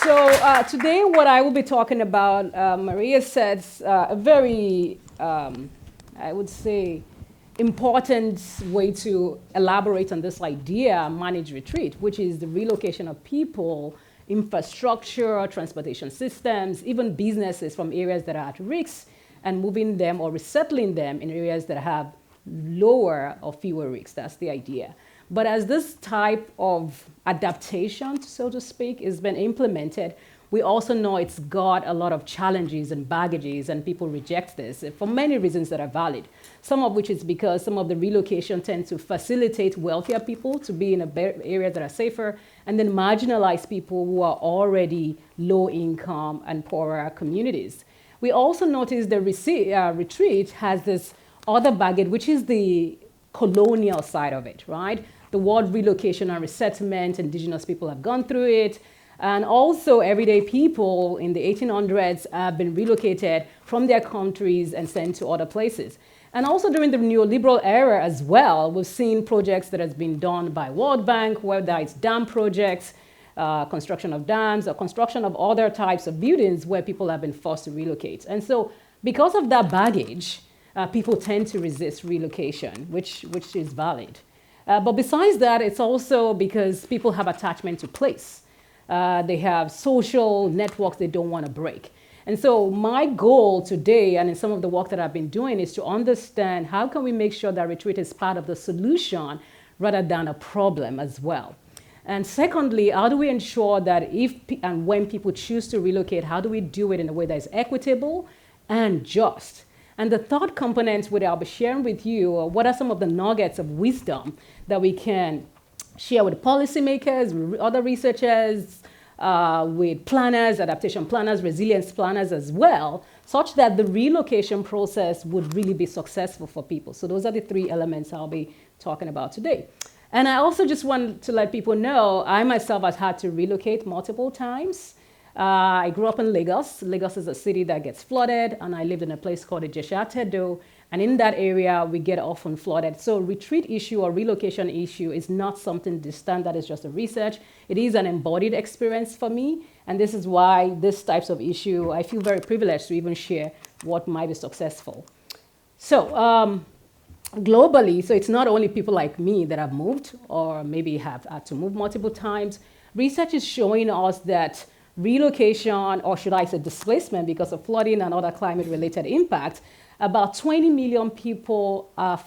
Today what I will be talking about, Maria says a very, I would say, important way to elaborate on this idea, managed retreat, which is the relocation of people, infrastructure, transportation systems, even businesses from areas that are at risk, and moving them or resettling them in areas that have lower or fewer risks. That's the idea. But as this type of adaptation, so to speak, has been implemented, we also know it's got a lot of challenges and baggages, and people reject this for many reasons that are valid. Some of which is because some of the relocation tends to facilitate wealthier people to be in areas that are safer, and then marginalize people who are already low income and poorer communities. We also notice the retreat has this other baggage, which is the colonial side of it, right? The word relocation and resettlement, indigenous people have gone through it. And also everyday people in the 1800s have been relocated from their countries and sent to other places. And also during the neoliberal era as well, we've seen projects that has been done by World Bank, whether it's dam projects, construction of dams, or construction of other types of buildings where people have been forced to relocate. And so because of that baggage, people tend to resist relocation, which is valid. But besides that, it's also because people have attachment to place. They have social networks they don't want to break. And so my goal today, and in some of the work that I've been doing, is to understand how can we make sure that retreat is part of the solution rather than a problem as well. And secondly, how do we ensure that if and when people choose to relocate, how do we do it in a way that is equitable and just? And the third component, which I'll be sharing with you, what are some of the nuggets of wisdom that we can share with policymakers, with other researchers, with planners, adaptation planners, resilience planners as well, such that the relocation process would really be successful for people. So those are the three elements I'll be talking about today. And I also just want to let people know, I myself have had to relocate multiple times. I grew up in Lagos. Lagos is a city that gets flooded, and I lived in a place called Ijesha-Tedo. And in that area, we get often flooded. So retreat issue or relocation issue is not something distant that is just a research. It is an embodied experience for me. And this is why this types of issue, I feel very privileged to even share what might be successful. So globally, so it's not only people like me that have moved or maybe have had to move multiple times. Research is showing us that relocation, or should I say displacement because of flooding and other climate-related impacts, about 20 million people are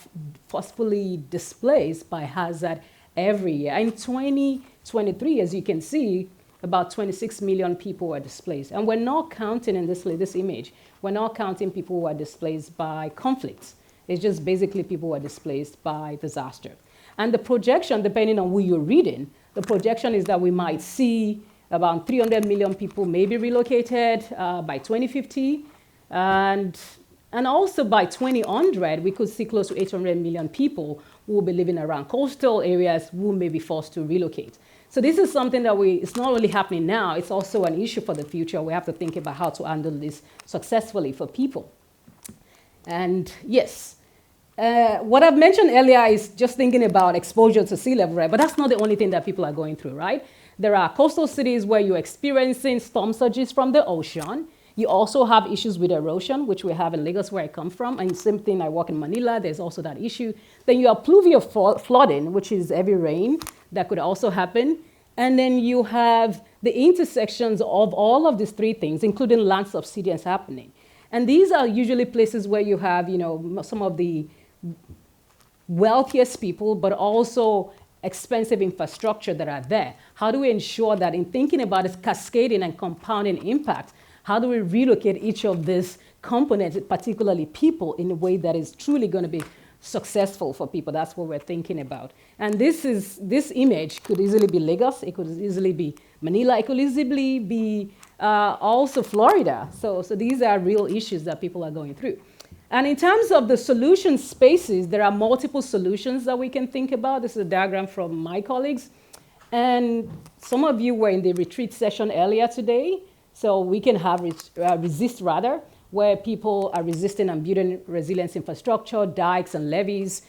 forcefully displaced by hazard every year. In 2023, as you can see, about 26 million people were displaced. And we're not counting in this image, we're not counting people who are displaced by conflicts. It's just basically people who are displaced by disaster. And the projection, depending on who you're reading, the projection is that we might see about 300 million people may be relocated by 2050. And also by 2100, we could see close to 800 million people who will be living around coastal areas who may be forced to relocate. So this is something that it's not only happening now, it's also an issue for the future. We have to think about how to handle this successfully for people. And yes, what I've mentioned earlier is just thinking about exposure to sea level rise, but that's not the only thing that people are going through, right? There are coastal cities where you're experiencing storm surges from the ocean. You also have issues with erosion, which we have in Lagos, where I come from. And same thing, I work in Manila, there's also that issue. Then you have pluvial flooding, which is heavy rain that could also happen. And then you have the intersections of all of these three things, including land subsidence happening. And these are usually places where you have, some of the wealthiest people, but also expensive infrastructure that are there. How do we ensure that in thinking about this cascading and compounding impact, how do we relocate each of these components, particularly people, in a way that is truly going to be successful for people? That's what we're thinking about. And this image could easily be Lagos, it could easily be Manila, it could easily be also Florida. So these are real issues that people are going through. And in terms of the solution spaces, there are multiple solutions that we can think about. This is a diagram from my colleagues. And some of you were in the retreat session earlier today. So we can have resist rather, where people are resisting and building resilience infrastructure, dikes and levees,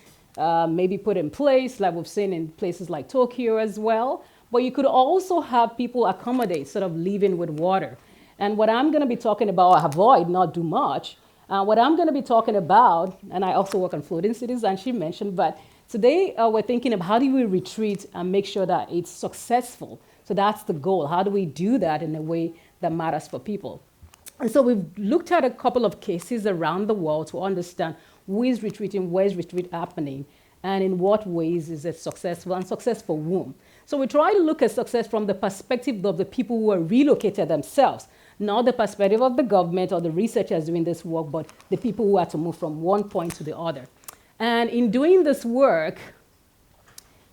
maybe put in place, like we've seen in places like Tokyo as well. But you could also have people accommodate, sort of living with water. And what I'm going to be talking about, avoid, not do much. What I'm going to be talking about, and I also work on floating cities, and she mentioned, but today we're thinking of how do we retreat and make sure that it's successful. So that's the goal. How do we do that in a way that matters for people? And so we've looked at a couple of cases around the world to understand who is retreating, where is retreat happening, and in what ways is it successful and successful whom. So we try to look at success from the perspective of the people who are relocated themselves, not the perspective of the government or the researchers doing this work, but the people who had to move from one point to the other. And in doing this work,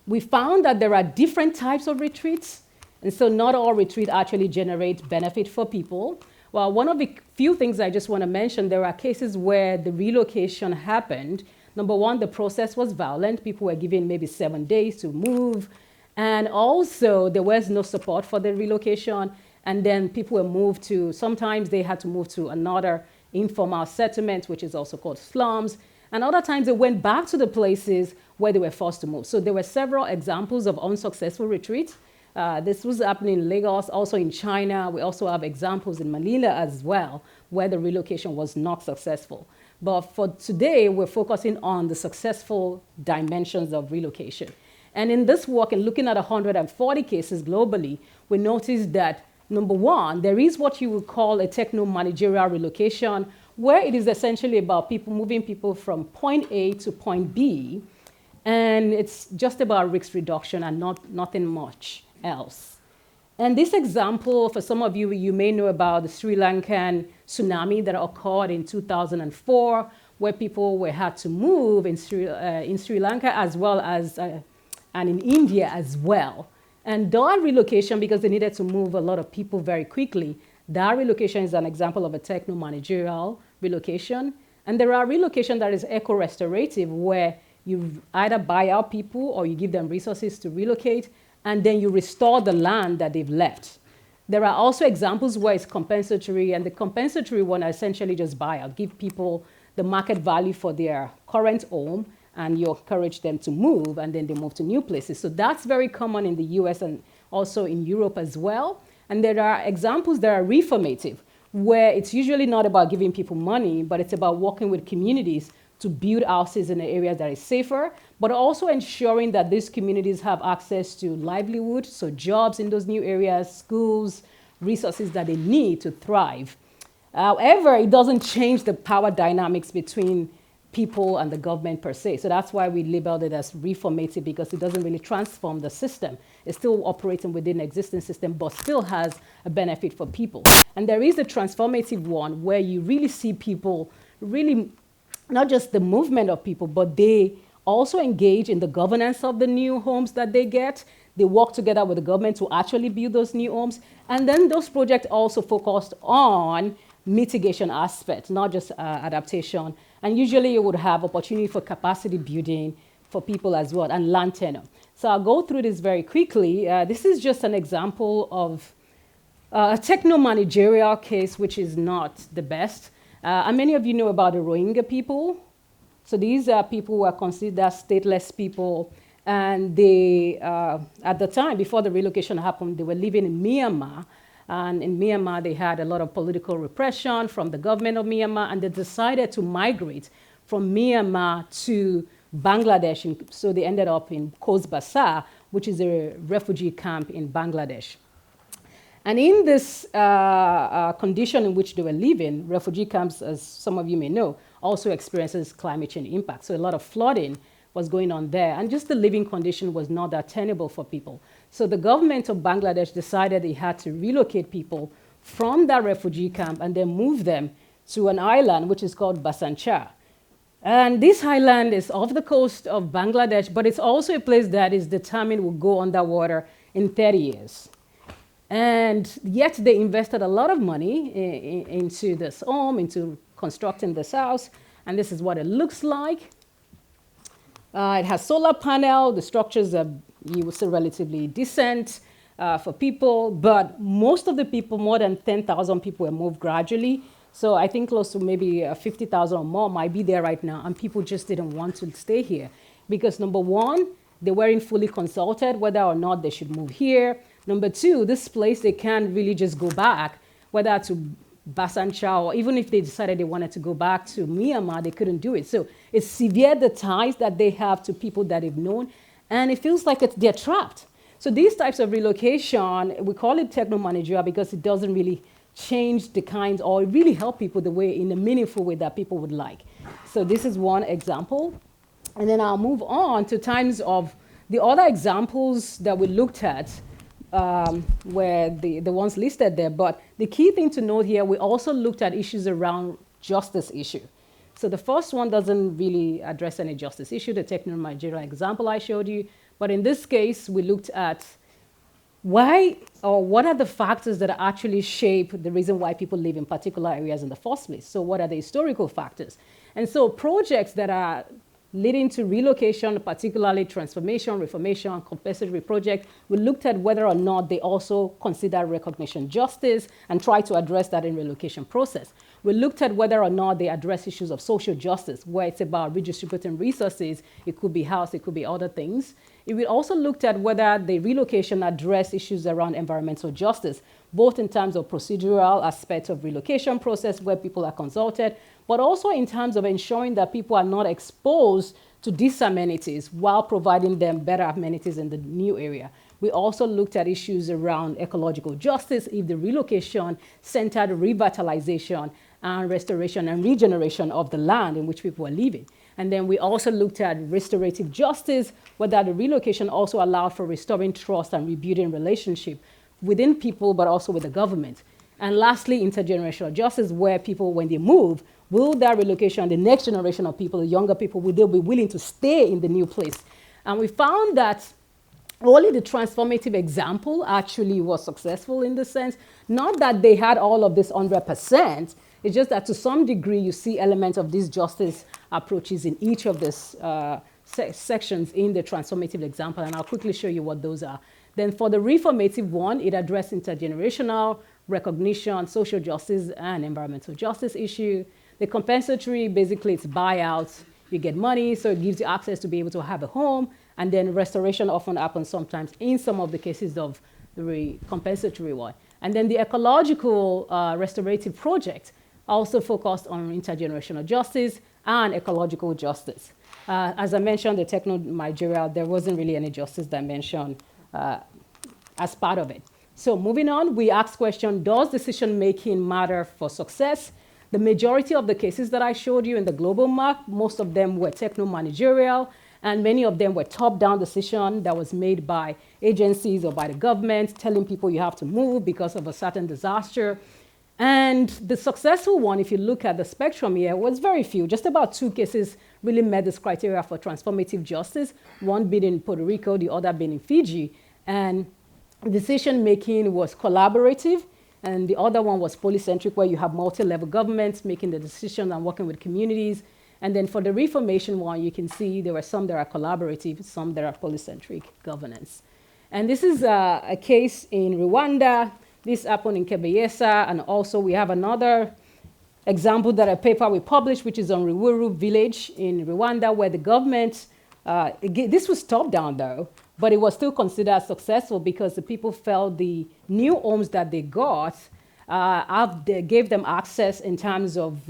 we found that there are different types of retreats. And so not all retreat actually generate benefit for people. Well, one of the few things I just want to mention, there are cases where the relocation happened. Number one, the process was violent. People were given maybe 7 days to move. And also, there was no support for the relocation. And then people were moved to, sometimes they had to move to another informal settlement, which is also called slums. And other times they went back to the places where they were forced to move. So there were several examples of unsuccessful retreats. This was happening in Lagos, also in China. We also have examples in Manila as well, where the relocation was not successful. But for today, we're focusing on the successful dimensions of relocation. And in this work, in looking at 140 cases globally, we noticed that, number one, there is what you would call a techno-managerial relocation, where it is essentially about people moving people from point A to point B, and it's just about risk reduction and nothing much else. And this example, for some of you, you may know about the Sri Lankan tsunami that occurred in 2004, where people had to move in Sri Lanka as well as and in India as well. And that relocation, because they needed to move a lot of people very quickly, that relocation is an example of a techno-managerial relocation. And there are relocations that is eco-restorative, where you either buy out people or you give them resources to relocate, and then you restore the land that they've left. There are also examples where it's compensatory, and the compensatory one are essentially just buyout, give people the market value for their current home, and you encourage them to move, and then they move to new places. So that's very common in the US and also in Europe as well. And there are examples that are reformative, where it's usually not about giving people money, but it's about working with communities to build houses in an area that is safer, but also ensuring that these communities have access to livelihood, so jobs in those new areas, schools, resources that they need to thrive. However, it doesn't change the power dynamics between people and the government per se. So that's why we labeled it as reformative, because it doesn't really transform the system. It's still operating within an existing system, but still has a benefit for people. And there is the transformative one, where you really see people really, not just the movement of people, but they also engage in the governance of the new homes that they get. They work together with the government to actually build those new homes. And then those projects also focused on mitigation aspects, not just adaptation. And usually you would have opportunity for capacity building for people as well, and land tenure. So I'll go through this very quickly. This is just an example of a techno-managerial case, which is not the best. And many of you know about the Rohingya people. So these are people who are considered stateless people. And they, at the time, before the relocation happened, they were living in Myanmar. And in Myanmar, they had a lot of political repression from the government of Myanmar, and they decided to migrate from Myanmar to Bangladesh. So they ended up in Cox's Bazar, which is a refugee camp in Bangladesh. And in this condition in which they were living, refugee camps, as some of you may know, also experiences climate change impact. So a lot of flooding was going on there, and just the living condition was not that tenable for people. So the government of Bangladesh decided they had to relocate people from that refugee camp and then move them to an island which is called Bhasan Char. And this island is off the coast of Bangladesh, but it's also a place that is determined will go underwater in 30 years. And yet they invested a lot of money into this home, into constructing this house, and this is what it looks like. It has solar panel. The structures are, you would say, relatively decent for people, but most of the people, more than 10,000 people, were moved gradually. So I think close to maybe 50,000 or more might be there right now, and people just didn't want to stay here because, number one, they weren't fully consulted whether or not they should move here. Number two, this place, they can't really just go back, whether to Basancha, or even if they decided they wanted to go back to Myanmar, they couldn't do it. So it's severe the ties that they have to people that they've known, and it feels like they're trapped. So these types of relocation, we call it techno-managerial because it doesn't really change the kinds or really help people the way, in a meaningful way that people would like. So this is one example. And then I'll move on to times of the other examples that we looked at, were the ones listed there. But the key thing to note here, we also looked at issues around justice issue. So the first one doesn't really address any justice issue, the techno-managerial example I showed you. But in this case, we looked at why or what are the factors that actually shape the reason why people live in particular areas in the first place. So what are the historical factors? And so projects that are leading to relocation, particularly transformation, reformation, compensatory projects, we looked at whether or not they also consider recognition justice and try to address that in relocation process. We looked at whether or not they address issues of social justice, where it's about redistributing resources. It could be house, it could be other things. We also looked at whether the relocation address issues around environmental justice, both in terms of procedural aspects of relocation process where people are consulted, but also in terms of ensuring that people are not exposed to these amenities while providing them better amenities in the new area. We also looked at issues around ecological justice, if the relocation centered revitalization and restoration and regeneration of the land in which people are living. And then we also looked at restorative justice, whether the relocation also allowed for restoring trust and rebuilding relationship within people, but also with the government. And lastly, intergenerational justice, where people, when they move, will that relocation, the next generation of people, the younger people, will they be willing to stay in the new place? And we found that only the transformative example actually was successful in this sense. Not that they had all of this 100%, it's just that to some degree you see elements of these justice approaches in each of these sections in the transformative example, and I'll quickly show you what those are. Then for the reformative one, it addressed intergenerational, recognition, social justice, and environmental justice issue. The compensatory, basically it's buyouts. You get money, so it gives you access to be able to have a home. And then restoration often happens sometimes in some of the cases of the compensatory one. And then the ecological restorative project also focused on intergenerational justice and ecological justice. As I mentioned, the techno-managerial, there wasn't really any justice dimension as part of it. So moving on, we asked question, does decision-making matter for success? The majority of the cases that I showed you in the global map, most of them were techno-managerial, and many of them were top-down decision that was made by agencies or by the government, telling people you have to move because of a certain disaster. And the successful one, if you look at the spectrum here, was very few. Just about 2 cases really met this criteria for transformative justice, one being in Puerto Rico, the other being in Fiji. And decision-making was collaborative, and the other one was polycentric, where you have multi-level governments making the decisions and working with communities. And then for the reformation one, you can see there were some that are collaborative, some that are polycentric governance. And this is a case in Rwanda. This happened in Kebeyesa, and also we have another example that a paper we published, which is on Ruwuru village in Rwanda, where the government, this was top-down though, but it was still considered successful because the people felt the new homes that they got gave them access in terms of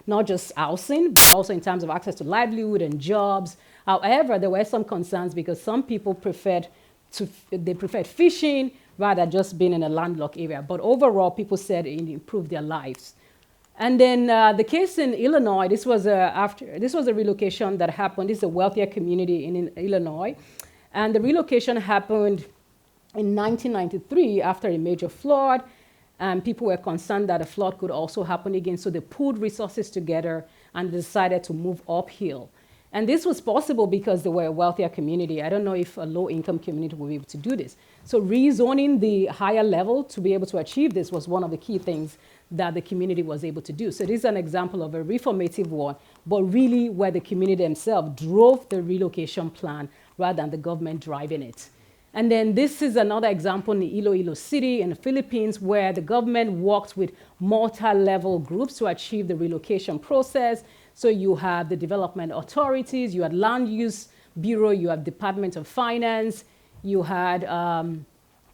not just housing, but also in terms of access to livelihood and jobs. However, there were some concerns because some people preferred fishing rather than just being in a landlocked area. But overall, people said it improved their lives. And then the case in Illinois, this was a relocation that happened. This is a wealthier community in Illinois. And the relocation happened in 1993 after a major flood. And people were concerned that a flood could also happen again. So they pulled resources together and decided to move uphill. And this was possible because they were a wealthier community. I don't know if a low-income community will be able to do this. So rezoning the higher level to be able to achieve this was one of the key things that the community was able to do. So this is an example of a reformative one, but really where the community themselves drove the relocation plan rather than the government driving it. And then this is another example in Iloilo City in the Philippines, where the government worked with multi-level groups to achieve the relocation process. So you have the development authorities, you had land use Bureau, you have Department of Finance, you had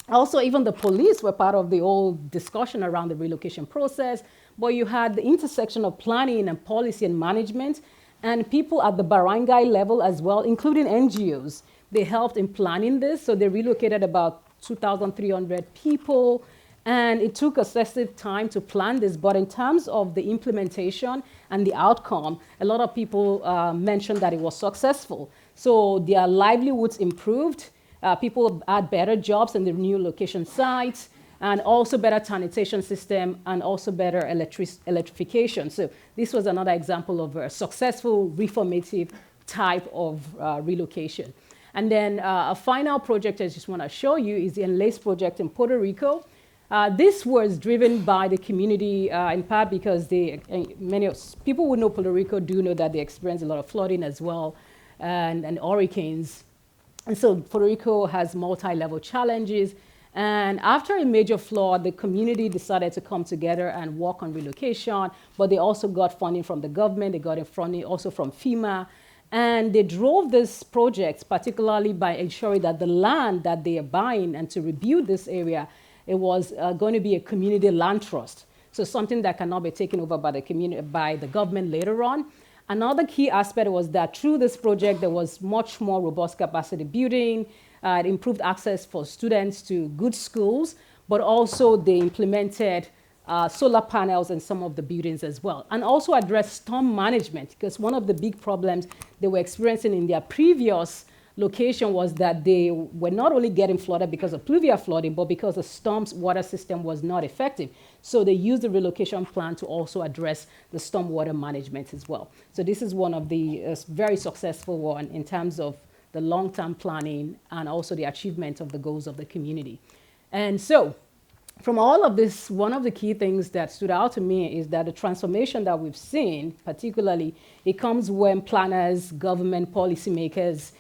also even the police were part of the whole discussion around the relocation process, but you had the intersection of planning and policy and management, and people at the barangay level as well, including NGOs. They helped in planning this, so they relocated about 2,300 people, and it took excessive time to plan this, but in terms of the implementation and the outcome, a lot of people mentioned that it was successful. So their livelihoods improved, people had better jobs in the new location sites, and also better sanitation system, and also better electrification. So this was another example of a successful reformative type of relocation. And then a final project I just want to show you is the Enlace project in Puerto Rico. This was driven by the community in part because people who know Puerto Rico do know that they experience a lot of flooding as well and hurricanes. And so Puerto Rico has multi-level challenges. And after a major flood, the community decided to come together and work on relocation, but they also got funding from the government, they got funding also from FEMA. And they drove this project particularly by ensuring that the land that they are buying and to rebuild this area, it was going to be a community land trust. So something that cannot be taken over by the community, by the government later on. Another key aspect was that through this project, there was much more robust capacity building. It improved access for students to good schools, but also they implemented solar panels in some of the buildings as well, and also addressed storm management, because one of the big problems they were experiencing in their previous location was that they were not only getting flooded because of pluvial flooding, but because the storm's water system was not effective. So they used the relocation plan to also address the storm water management as well. So this is one of the very successful one in terms of the long-term planning and also the achievement of the goals of the community. And so from all of this, one of the key things that stood out to me is that the transformation that we've seen, particularly, it comes when planners, government policymakers,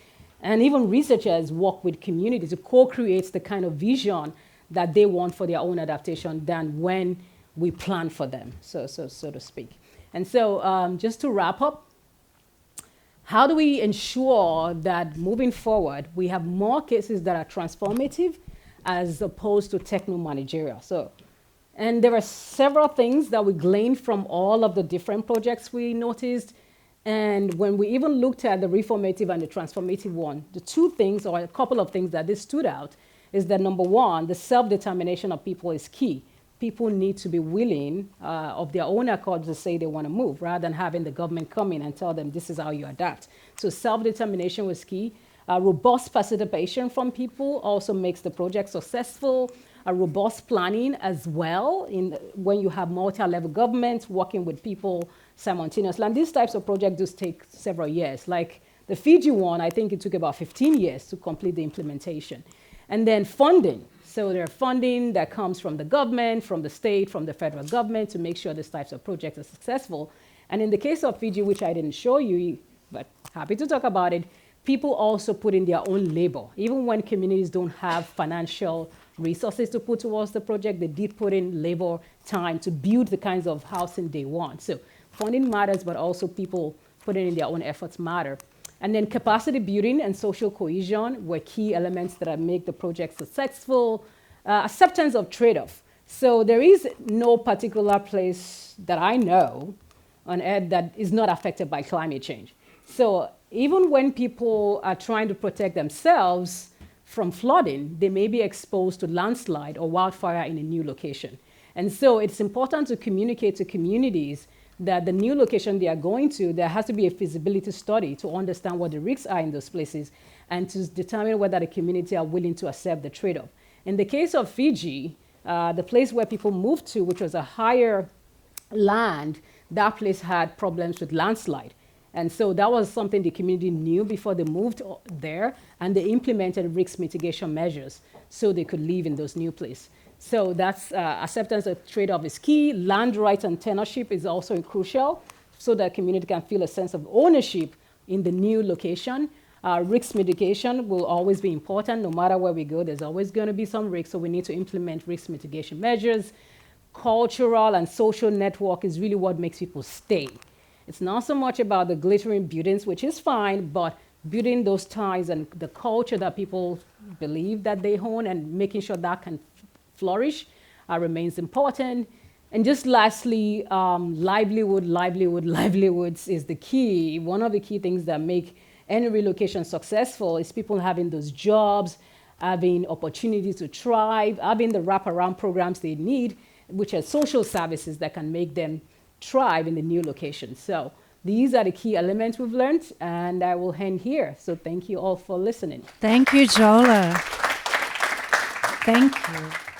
and even researchers work with communities to co-create the kind of vision that they want for their own adaptation than when we plan for them, so to speak. And so just to wrap up, how do we ensure that moving forward, we have more cases that are transformative as opposed to techno-managerial? And there are several things that we gleaned from all of the different projects we noticed. And when we even looked at the reformative and the transformative one, the two things, or a couple of things that this stood out, is that number one, the self-determination of people is key. People need to be willing of their own accord to say they want to move, rather than having the government come in and tell them this is how you adapt. So self-determination was key. Robust participation from people also makes the project successful. A robust planning as well, when you have multi-level governments working with people simultaneously. And these types of projects do take several years. Like the Fiji one, I think it took about 15 years to complete the implementation. And then funding. So there's funding that comes from the government, from the state, from the federal government to make sure these types of projects are successful. And in the case of Fiji, which I didn't show you, but happy to talk about it, people also put in their own labor. Even when communities don't have financial resources to put towards the project, they did put in labor time to build the kinds of housing they want. So funding matters, but also people putting in their own efforts matter. And then capacity building and social cohesion were key elements that make the project successful. Acceptance of trade-off. So there is no particular place that I know on Earth that is not affected by climate change. So even when people are trying to protect themselves from flooding, they may be exposed to landslide or wildfire in a new location. And so it's important to communicate to communities that the new location they are going to, there has to be a feasibility study to understand what the risks are in those places and to determine whether the community are willing to accept the trade-off. In the case of Fiji, the place where people moved to, which was a higher land, that place had problems with landslide. And so that was something the community knew before they moved there, and they implemented risk mitigation measures so they could live in those new places. So that's acceptance of trade-off is key. Land rights and tenureship is also crucial so that community can feel a sense of ownership in the new location. Risk mitigation will always be important. No matter where we go, there's always going to be some risk, so we need to implement risk mitigation measures. Cultural and social network is really what makes people stay. It's not so much about the glittering buildings, which is fine, but building those ties and the culture that people believe that they own and making sure that can flourish remains important. And just lastly, livelihoods is the key. One of the key things that make any relocation successful is people having those jobs, having opportunities to thrive, having the wraparound programs they need, which are social services that can make them thrive in the new location. So these are the key elements we've learned, and I will end here. So thank you all for listening. Thank you, Jola. Thank you.